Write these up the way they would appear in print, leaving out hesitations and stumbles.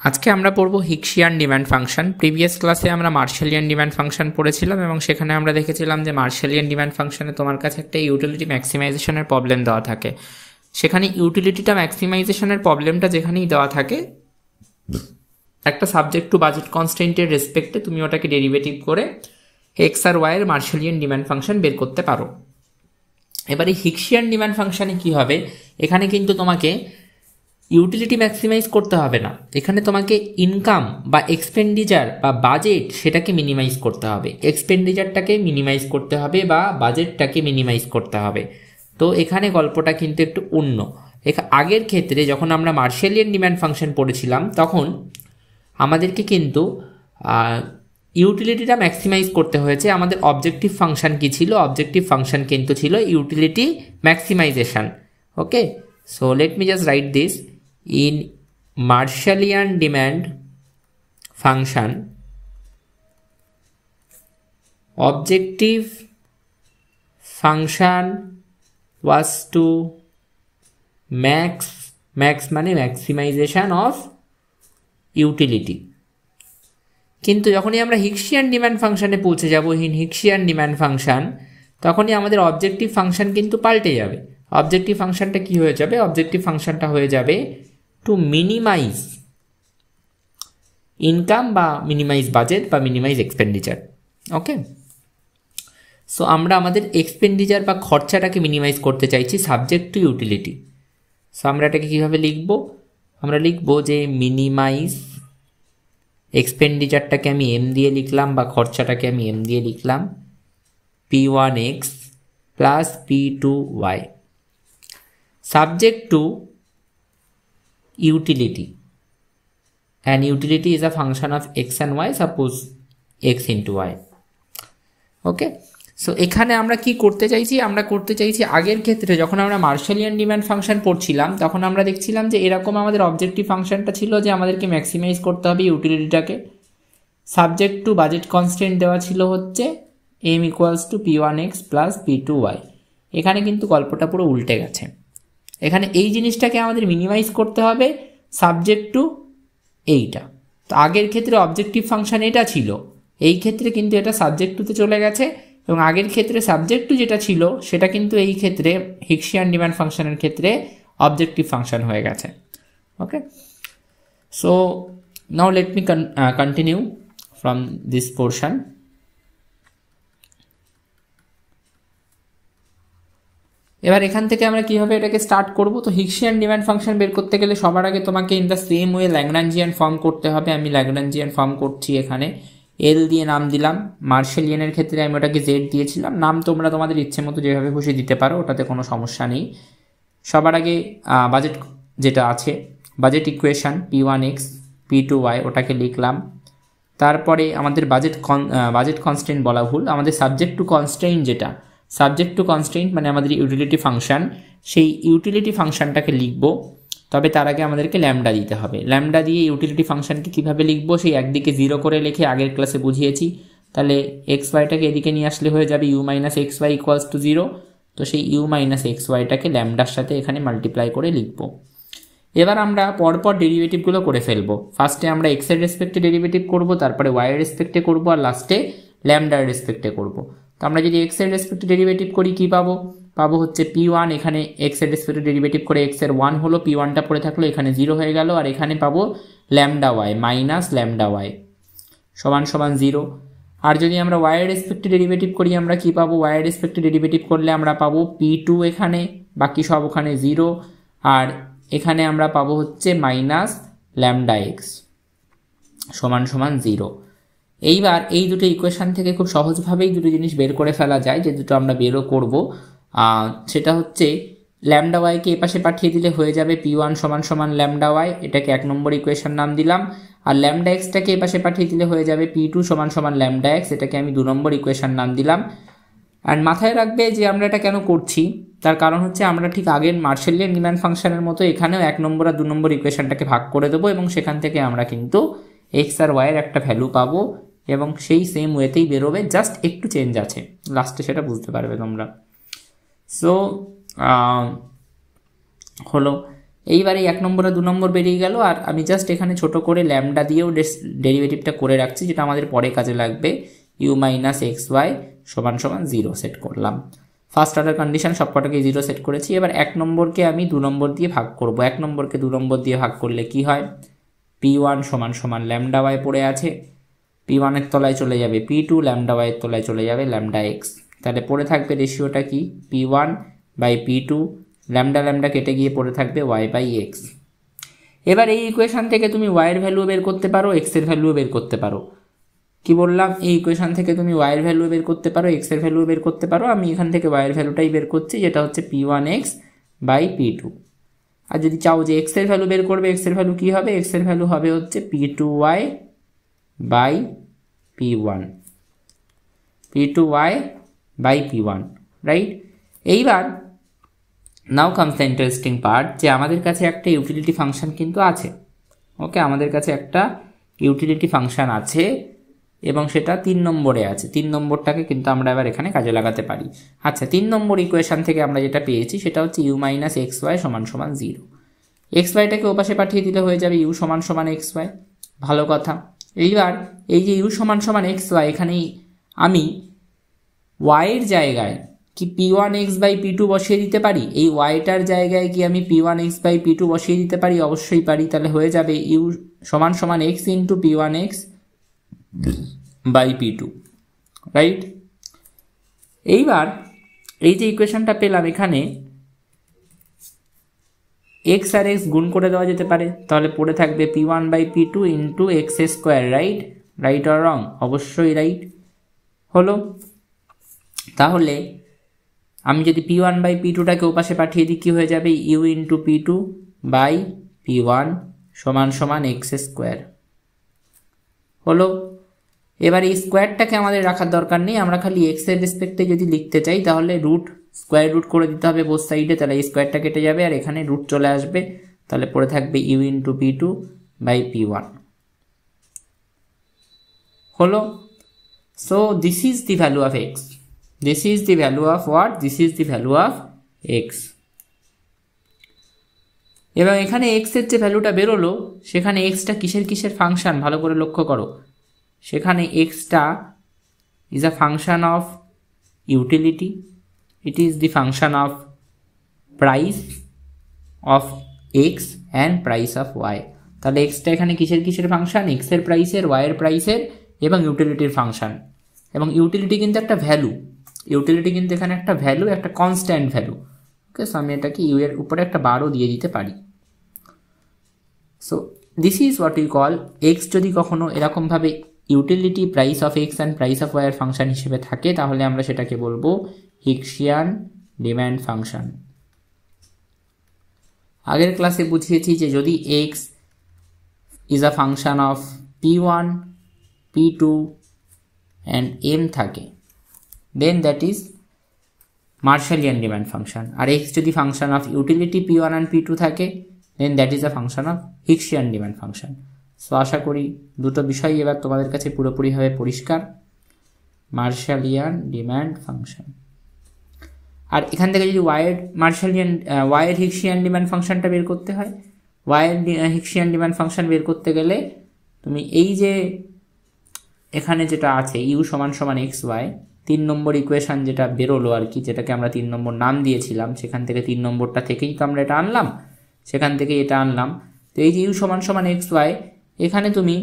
আজকে আমরা পড়ব হিক্সিয়ান ডিমান্ড ফাংশন। প্রিভিয়াস ক্লাসে আমরা মার্শালিয়ান ডিমান্ড ফাংশন পড়েছিলাম এবং সেখানে আমরা দেখেছিলাম যে মার্শালিয়ান ডিমান্ড ফাংশনে তোমার কাছে একটা ইউটিলিটি ম্যাক্সিমাইজেশনের প্রবলেম দেওয়া থাকে। সেখানে ইউটিলিটিটা ম্যাক্সিমাইজেশনের প্রবলেমটা যেখানেই দেওয়া থাকে একটা সাবজেক্ট টু বাজেট কনস্ট্যান্টের রেসপেক্টে তুমি ওটাকে ডেরিভেটিভ করে এক্স আর ওয়াই এর মার্শালিয়ান ডিমান্ড ফাংশন বের করতে পারো। এবারে হিক্সিয়ান ডিমান্ড ফাংশনে কি হবে, এখানে কিন্তু তোমাকে ইউটিলিটি ম্যাক্সিমাইজ করতে হবে না, এখানে তোমাকে ইনকাম বা এক্সপেন্ডিচার বা বাজেট সেটাকে মিনিমাইজ করতে হবে, এক্সপেন্ডিচারটাকে মিনিমাইজ করতে হবে বা বাজেটটাকে মিনিমাইজ করতে হবে। তো এখানে গল্পটা কিন্তু একটু অন্য। আগের ক্ষেত্রে যখন আমরা মার্শালিয়ান ডিমান্ড ফাংশন পড়েছিলাম তখন আমাদেরকে কিন্তু ইউটিলিটিটা ম্যাক্সিমাইজ করতে হয়েছে। আমাদের অবজেক্টিভ ফাংশন কি ছিল? অবজেক্টিভ ফাংশন কিন্তু ছিল utility maximisation. Okay, so let me just right this. In Marshallian demand function, objective function was to max মানে maximization of utility। কিন্তু যখনই আমরা হিক্সিয়ান ডিমান্ড ফাংশনে পৌঁছে যাব, হিক্সিয়ান ডিমান্ড ফাংশন, তখনই আমাদের অবজেক্টিভ ফাংশন কিন্তু পাল্টে যাবে। অবজেক্টিভ ফাংশনটা কি হয়ে যাবে? অবজেক্টিভ ফাংশনটা হয়ে যাবে টু মিনিমাইজ ইনকাম বা মিনিমাইজ বাজেট বা মিনিমাইজ এক্সপেন্ডিচার। ওকে, সো আমরা আমাদের এক্সপেন্ডিচার বা খরচাটাকে মিনিমাইজ করতে চাইছি সাবজেক্ট টু ইউটিলিটি। সো আমরা এটাকে কীভাবে লিখব? আমরা লিখব যে মিনিমাইজ এক্সপেন্ডিচারটাকে আমি এম দিয়ে লিখলাম বা খরচাটাকে আমি এম দিয়ে লিখলাম P1x plus P2y subject to utility, and utility is a function of x and y, suppose x into y. Okay, so এখানে আমরা কি করতে চাইছি? আমরা করতে চাইছি আগের ক্ষেত্রে যখন আমরা মার্শালিয়ান ডিমান্ড ফাংশন পড়ছিলাম তখন আমরা দেখছিলাম যে এরকম আমাদের অবজেক্টিভ ফাংশনটা ছিল যে আমাদেরকে ম্যাক্সিমাইজ করতে হবে ইউটিলিটিটাকে। সাবজেক্ট টু বাজেট কনস্ট্যান্ট দেওয়া ছিল হচ্ছে m equals to P1x plus P2y। এখানে কিন্তু গল্পটা পুরো উল্টে গেছে। এখানে এই জিনিসটাকে আমাদের মিনিমাইজ করতে হবে সাবজেক্ট টু এইটা। তো আগের ক্ষেত্রে অবজেক্টিভ ফাংশন এটা ছিল, এই ক্ষেত্রে কিন্তু এটা সাবজেক্ট টুতে চলে গেছে এবং আগের ক্ষেত্রে সাবজেক্ট টু যেটা ছিল সেটা কিন্তু এই ক্ষেত্রে হিক্সিয়ান ডিমান্ড ফাংশনের ক্ষেত্রে অবজেক্টিভ ফাংশন হয়ে গেছে। Okay, so now let me continue from this portion. এবার এখান থেকে আমরা কীভাবে এটাকে স্টার্ট করব? তো হিক্সিয়ান ডিমান্ড ফাংশন বের করতে গেলে সবার আগে তোমাকে in the same way Lagrangian form করতে হবে। আমি ল্যাগ্রাঞ্জিয়ান ফর্ম করছি, এখানে এল দিয়ে নাম দিলাম। মার্শালিয়ানের ক্ষেত্রে আমি ওটাকে জেড দিয়েছিলাম। নাম তোমরা তোমাদের ইচ্ছে মতো যেভাবে খুশি দিতে পারো, ওটাতে কোনো সমস্যা নেই। সবার আগে বাজেট যেটা আছে, বাজেট ইকুয়েশান P1x P2y ওটাকে লিখলাম। তারপরে আমাদের বাজেট কনস্ট্যান্ট বলা ভুল, আমাদের সাবজেক্ট টু কনস্ট্যান্ট যেটা, সাবজেক্ট টু কনস্ট্যান্ট মানে আমাদের ইউটিলিটি ফাংশন, সেই ইউটিলিটি ফাংশনটাকে লিখব। তবে তার আগে আমাদেরকে ল্যামডা দিতে হবে। ল্যামডা দিয়ে ইউটিলিটি ফাংশনকে কীভাবে লিখবো সেই একদিকে 0 করে লিখে আগের ক্লাসে বুঝিয়েছি। তাহলে এক্স ওয়াইটাকে এদিকে নিয়ে আসলে হয়ে যাবে u minus X Y equals to 0। তো সেই u মাইনাস এক্স ওয়াইটাকে ল্যামডার সাথে এখানে মাল্টিপ্লাই করে লিখব। এবার আমরা পরপর ডেরিভেটিভগুলো করে ফেলবো। ফার্স্টে আমরা এক্সের রেসপেক্টে ডেরিভেটিভ করব, তারপরে ওয়াইয়ের রেসপেক্টে করব, আর লাস্টে ল্যামডার রেসপেক্টে করব। তো আমরা যদি এক্স এর রেসপেক্টে ডেরিভেটিভ করি কি পাবো? পাবো হচ্ছে P1, এখানে এক্স এর রেসপেক্টে ডেরিভেটিভ করে এক্স এর 1 হলো, P1টা পড়ে থাকলো, এখানে 0 হয়ে গেল, আর এখানে পাবো lambda Y minus lambda Y সমান সমান 0। আর যদি আমরা ওয়াইয়ের রেসপেক্টে ডেরিভেটিভ করি আমরা কি পাবো? ওয়াইয়ের রেসপেক্টে ডেরিভেটিভ করলে আমরা পাবো P2 এখানে, বাকি সব ওখানে 0, আর এখানে আমরা পাবো হচ্ছে মাইনাস ল্যামডা এক্স সমান সমান 0। এইবার এই দুটো ইকুয়েশন থেকে খুব সহজভাবেই দুটো জিনিস বের করে ফেলা যায়, যে দুটো আমরা বেরও করব। সেটা হচ্ছে ল্যামডা ওয়াইকে এপাশে পাঠিয়ে দিলে হয়ে যাবে P1 সমান সমান ল্যামডা ওয়াই, এটাকে 1 নম্বর ইকুয়েশন নাম দিলাম। আর ল্যামডা এক্সটাকে এপাশে পাঠিয়ে দিলে হয়ে যাবে P2 সমান সমান ল্যামডা এক্স, এটাকে আমি 2 নম্বর ইকুয়েশন নাম দিলাম। আর মাথায় রাখবে যে আমরা এটা কেন করছি, তার কারণ হচ্ছে আমরা ঠিক আগের মার্শালিয়ান ডিমান্ড ফাংশনের মতো এখানেও 1 নম্বর আর 2 নম্বর ইকুয়েশনটাকে ভাগ করে দেবো এবং সেখান থেকে আমরা কিন্তু এক্স আর ওয়াইয়ের একটা ভ্যালু পাবো এবং সেই সেম ওয়েতেই বেরোবে, জাস্ট একটু চেঞ্জ আছে, লাস্টে সেটা বুঝতে পারবে তোমরা। সো হলো এইবারে 1 নম্বর আর 2 নম্বর বেরিয়ে গেল, আর আমি জাস্ট এখানে ছোট করে ল্যামডা দিয়েও ডেরিভেটিভটা করে রাখছি, যেটা আমাদের পরে কাজে লাগবে। ইউ মাইনাস এক্স ওয়াই সমান সমান 0 সেট করলাম। ফার্স্ট অর্ডার কন্ডিশন সবকটাকে 0 সেট করেছি। এবার 1 নম্বরকে আমি 2 নম্বর দিয়ে ভাগ করব। 1 নম্বরকে 2 নম্বর দিয়ে ভাগ করলে কি হয়, P1 সমান সমান ল্যামডা ওয়াই পড়ে আছে, P1 এর তলায় চলে যাবে P2, ল্যামডা ওয়াই এর তলায় চলে যাবে ল্যামডা এক্স। তাহলে পড়ে থাকবে রেশিওটা কি, P1 by P2, lambda lambda কেটে গিয়ে পড়ে থাকবে ওয়াই বাই এক্স। এবার এই ইকুয়েশন থেকে তুমি ওয়াই এর ভ্যালু বের করতে পারো, এক্স এর ভ্যালু বের করতে পারো। কি বললাম, এই ইকুয়েশন থেকে তুমি ওয়াই এর ভ্যালু বের করতে পারো, এক্স এর ভ্যালু বের করতে পারো। আমি এখান থেকে ওয়াই এর ভ্যালুটাই বের করছি, যেটা হচ্ছে P1x বাই P2। আর যদি চাও যে এক্স এর ভ্যালু বের করবে, এক্স এর ভ্যালু কি হবে, এক্স এর ভ্যালু হবে হচ্ছে P2y by P1, P2y by P1, right. এইবার now comes the interesting part, যে আমাদের কাছে একটা ইউটিলিটি ফাংশন কিন্তু আছে। ওকে, আমাদের কাছে একটা ইউটিলিটি ফাংশন আছে এবং সেটা 3 নম্বরে আছে। 3 নম্বরটাকে কিন্তু আমরা এবার এখানে কাজে লাগাতে পারি। আচ্ছা, 3 নম্বর ইকুয়েশন থেকে আমরা যেটা পেয়েছি সেটা হচ্ছে ইউ মাইনাস এক্স ওয়াই সমান সমান 0। এক্স ওয়াইটাকে ওপাশে পাঠিয়ে দিলে হয়ে যাবে ইউ সমান সমান এক্স ওয়াই। ভালো কথা। এইবার এই যে ইউ সমান সমান এক্স ওয়াই, এখানেই আমি ওয়াইয়ের জায়গায় কি P1x বাই P2 বসিয়ে দিতে পারি? এই ওয়াইটার জায়গায় কি আমি P1x বাই P2 বসিয়ে দিতে পারি? অবশ্যই পারি। তাহলে হয়ে যাবে ইউ সমান সমান x into P1x by P2, right. এইবার এই যে ইকুয়েশনটা পেলাম, এখানে এক্স আর এক্স গুণ করে দেওয়া যেতে পারে, তাহলে পড়ে থাকবে P1 by P2 into X square, right. Right or wrong? অবশ্যই রাইট হলো। তাহলে আমি যদি P1 বাই P2টাকে ওপাশে পাঠিয়ে দিই, কি হয়ে যাবে, you into P2 by P1 সমান সমান এক্স স্কোয়ার হলো। এবার এই স্কোয়ারটাকে আমাদের রাখার দরকার নেই, আমরা খালি এক্স এর রেসপেক্টে যদি লিখতে চাই তাহলে রুট স্কোয়ার রুট করে দিতে হবে বোথ সাইডে, তাহলে এই স্কোয়ারটা কেটে যাবে আর এখানে রুট চলে আসবে, তাহলে পড়ে থাকবে you into P2 by P1 হলো। So this is the value of x, this is the value of what, this is the value of x. এবং এখানে এক্স এর যে ভ্যালুটা বেরোলো, সেখানে এক্সটা কিসের কিসের ফাংশন ভালো করে লক্ষ্য করো। সেখানে এক্সটা is a function of utility, it is the function of price of X and price of Y. তাহলে এক্সটা এখানে কিসের কিসের ফাংশন, এক্সের প্রাইসের, ওয়াইয়ের প্রাইসের এবং ইউটিলিটির ফাংশন। এবং ইউটিলিটি কিন্তু একটা ভ্যালু, ইউটিলিটি কিন্তু এখানে একটা ভ্যালু, একটা কনস্ট্যান্ট ভ্যালু। ওকে, সো আমি এটাকে ইউ এর উপরে একটা বারও দিয়ে দিতে পারি। So this is what you call, X যদি কখনো এরকমভাবে utility price of X and price of ওয়াইয়ের ফাংশন হিসেবে থাকে, তাহলে আমরা সেটাকে বলবো হিক্সিয়ান ডিম্যান্ড ফাংশন। আগের ক্লাসে বুঝিয়েছি যে যদি X is a function of P1, P2 and M থাকে, then that is Marshallian demand function. আর এক্স যদি function of utility P1 and P2 থাকে, then that is a function of Hicksian demand function. So আশা করি দুটো বিষয় এবার তোমাদের কাছে পুরোপুরিভাবে পরিষ্কার। মার্শালিয়ান ডিম্যান্ড ফাংশন, আর এখান থেকে যদি ওয়াইয়ের হিক্সিয়ান ডিম্যান্ড ফাংশনটা বের করতে হয়, ওয়াইয়ের হিক্সিয়ান ডিম্যান্ড ফাংশন বের করতে গেলে তুমি এই যে এখানে যেটা আছে ইউ সমান সমান এক্স ওয়াই, 3 নম্বর ইকুয়েশন যেটা বেরোলো আর কি, যেটাকে আমরা 3 নম্বর নাম দিয়েছিলাম, সেখান থেকে 3 নম্বরটা থেকেই তো আমরা এটা আনলাম, সেখান থেকে এটা আনলাম। তো এই যে ইউ সমান সমান এক্স ওয়াই, এখানে তুমি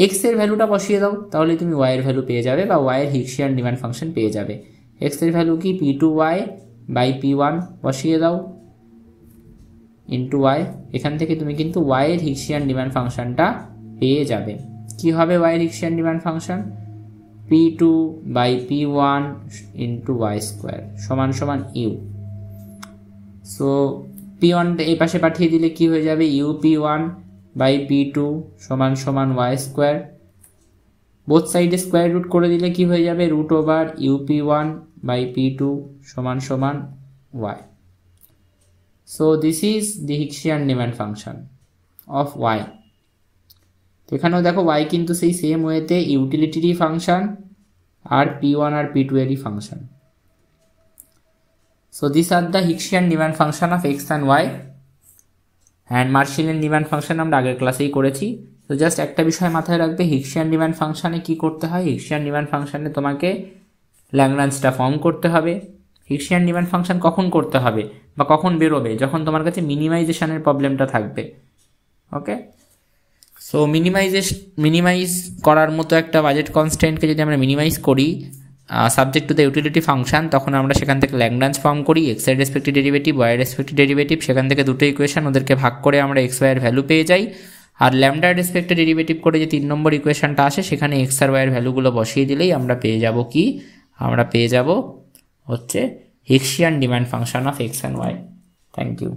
এক্স এর ভ্যালুটা বসিয়ে দাও, তাহলে তুমি ওয়াইয়ের ভ্যালু পেয়ে যাবে বা ওয়াইয়ের হিক্সিয়ান ডিম্যান্ড ফাংশন পেয়ে যাবে। এক্স এর ভ্যালু কি P2y বাই P1 বসিয়ে দাও ইন্টু ওয়াই, এখান থেকে তুমি কিন্তু ওয়াইয়ের হিক্সিয়ান ডিম্যান্ড ফাংশনটা পেয়ে যাবে। কি হবে ওয়াইয়ের Hicksian demand function, P2 by P1 into Y square সমান সমান ইউ। সো P1 এই পাশে পাঠিয়ে দিলে কি হয়ে যাবে, ইউ P1 বাই P2 সমান সমান ওয়াই স্কোয়ার। বোথ সাইডে স্কোয়ার রুট করে দিলে কি হয়ে যাবে, root over you P1 by P2 সমান সমান ওয়াই। So this is the Hicksian demand function of Y. তো এখানেও দেখো ওয়াই কিন্তু সেই সেম ওয়েতে ইউটিলিটিরই ফাংশন আর P1 আর P2 এরই function. So this are the Hicksian demand function of X and Y. And Marshallian demand function আমরা আগের ক্লাসেই করেছি। তো জাস্ট একটা বিষয় মাথায় রাখবে, হিক্সিয়ান ডিমান্ড ফাংশানে কি করতে হয়, হিক্সিয়ান ডিমান্ড ফাংশানে তোমাকে ল্যাগ্রাঞ্জটা ফর্ম করতে হবে। হিক্সিয়ান ডিমান্ড ফাংশন কখন করতে হবে বা কখন বেরোবে, যখন তোমার কাছে মিনিমাইজেশনের প্রবলেমটা থাকবে। ওকে, সো মিনিমাইজ করার মতো একটা বাজেট কনস্ট্যান্টকে যদি আমরা মিনিমাইজ করি subject to the utility function, তখন আমরা সেখান থেকে ল্যাগ্রাঞ্জ ফর্ম করি, এক্স এর রেসপেক্টিভ ডেরিভেটিভ, ওয়াই এর রেসপেক্টিভ ডেরিভেটিভ, সেখান থেকে দুটো ইকুয়েশন ওদেরকে ভাগ করে আমরা এক্স ওয়াই এর ভ্যালু পেয়ে যাই। আর ল্যামডার রেসপেক্টিভ ডেরিভেটিভ করে যে 3 নম্বর ইকুয়েশনটা আসে সেখানে এক্স আর ওয়াই এর ভ্যালুগুলো বসিয়ে দিলেই আমরা পেয়ে যাব কি, আমরা পেয়ে যাব হচ্ছে Hicksian demand function of X and Y. Thank you.